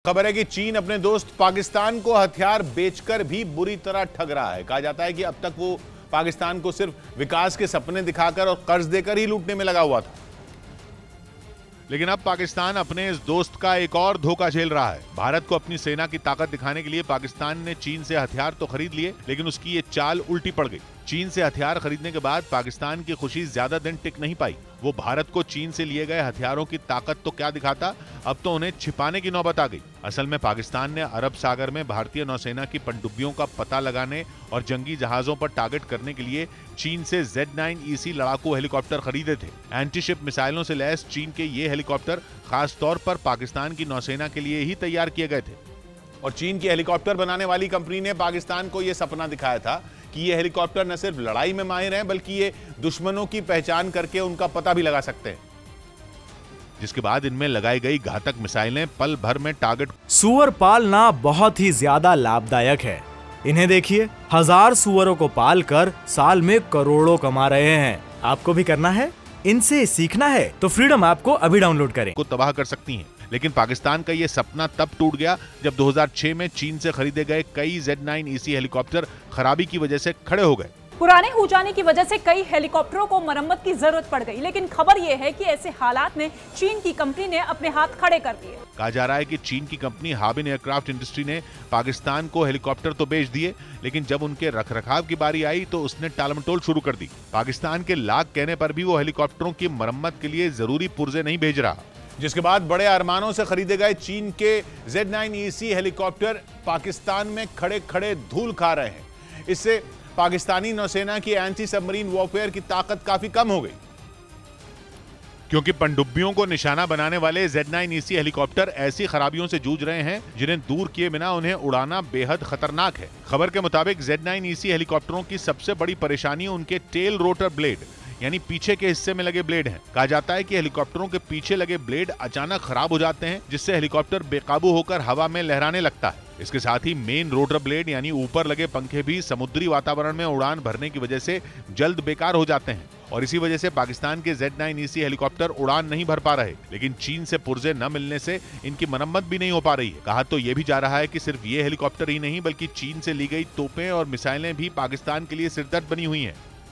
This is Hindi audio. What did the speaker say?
खबर है कि चीन अपने दोस्त पाकिस्तान को हथियार बेचकर भी बुरी तरह ठग रहा है। कहा जाता है कि अब तक वो पाकिस्तान को सिर्फ विकास के सपने दिखाकर और कर्ज देकर ही लूटने में लगा हुआ था, लेकिन अब पाकिस्तान अपने इस दोस्त का एक और धोखा झेल रहा है। भारत को अपनी सेना की ताकत दिखाने के लिए पाकिस्तान ने चीन से हथियार तो खरीद लिए, लेकिन उसकी ये चाल उल्टी पड़ गई। चीन से हथियार खरीदने के बाद पाकिस्तान की खुशी ज्यादा दिन टिक नहीं पाई। वो भारत को चीन से लिए गए हथियारों की ताकत तो क्या दिखाता, अब तो उन्हें छिपाने की नौबत आ गई। असल में पाकिस्तान ने अरब सागर में भारतीय नौसेना की पनडुब्बियों का पता लगाने और जंगी जहाजों पर टारगेट करने के लिए चीन से Z9EC लड़ाकू हेलीकॉप्टर खरीदे थे। एंटीशिप मिसाइलों से लैस चीन के ये हेलीकॉप्टर खास तौर पर पाकिस्तान की नौसेना के लिए ही तैयार किए गए थे। और चीन की हेलीकॉप्टर बनाने वाली कंपनी ने पाकिस्तान को यह सपना दिखाया था कि ये हेलीकॉप्टर न सिर्फ लड़ाई में माहिर हैं, बल्कि ये दुश्मनों की पहचान करके उनका पता भी लगा सकते हैं, जिसके बाद इनमें लगाई गई घातक मिसाइलें पल भर में टारगेट। सूअर पालना बहुत ही ज्यादा लाभदायक है। इन्हें देखिए, 1000 सूअरों को पालकर साल में करोड़ों कमा रहे हैं। आपको भी करना है? इनसे सीखना है तो फ्रीडम ऐप को अभी डाउनलोड करें। को तबाह कर सकती हैं। लेकिन पाकिस्तान का ये सपना तब टूट गया जब 2006 में चीन से खरीदे गए कई Z9EC हेलीकॉप्टर खराबी की वजह से खड़े हो गए। पुराने हो जाने की वजह से कई हेलीकॉप्टरों को मरम्मत की जरूरत पड़ गई, लेकिन खबर यह है कि ऐसे हालात में चीन की कंपनी ने अपने हाथ खड़े कर दिए। कहा जा रहा है कि चीन की कंपनी हाबिन एयरक्राफ्ट इंडस्ट्री ने पाकिस्तान को हेलीकॉप्टर तो बेच दिए, लेकिन जब उनके रखरखाव की बारी आई तो उसने टालमटोल शुरू कर दी। पाकिस्तान के लाख कहने पर भी वो हेलीकॉप्टरों की मरम्मत के लिए जरूरी पुर्जे नहीं भेज रहा, जिसके बाद बड़े अरमानों से खरीदे गए चीन के Z9EC हेलीकॉप्टर पाकिस्तान में खड़े खड़े धूल खा रहे हैं। इससे पाकिस्तानी नौसेना की एंटी सबमरीन वॉरफेयर की ताकत काफी कम हो गई, क्योंकि पनडुब्बियों को निशाना बनाने वाले Z9EC हेलीकॉप्टर ऐसी खराबियों से जूझ रहे हैं जिन्हें दूर किए बिना उन्हें उड़ाना बेहद खतरनाक है। खबर के मुताबिक Z9EC हेलीकॉप्टरों की सबसे बड़ी परेशानी उनके टेल रोटर ब्लेड यानी पीछे के हिस्से में लगे ब्लेड हैं। कहा जाता है कि हेलीकॉप्टरों के पीछे लगे ब्लेड अचानक खराब हो जाते हैं, जिससे हेलीकॉप्टर बेकाबू होकर हवा में लहराने लगता है। इसके साथ ही मेन रोटर ब्लेड यानी ऊपर लगे पंखे भी समुद्री वातावरण में उड़ान भरने की वजह से जल्द बेकार हो जाते हैं, और इसी वजह से पाकिस्तान के Z9EC हेलीकॉप्टर उड़ान नहीं भर पा रहे। लेकिन चीन से पुर्जे न मिलने से इनकी मरम्मत भी नहीं हो पा रही है। कहा तो यह भी जा रहा है कि सिर्फ ये हेलीकॉप्टर ही नहीं, बल्कि चीन से ली गई तोपें और मिसाइलें भी पाकिस्तान के लिए सिरदर्द बनी हुई हैं।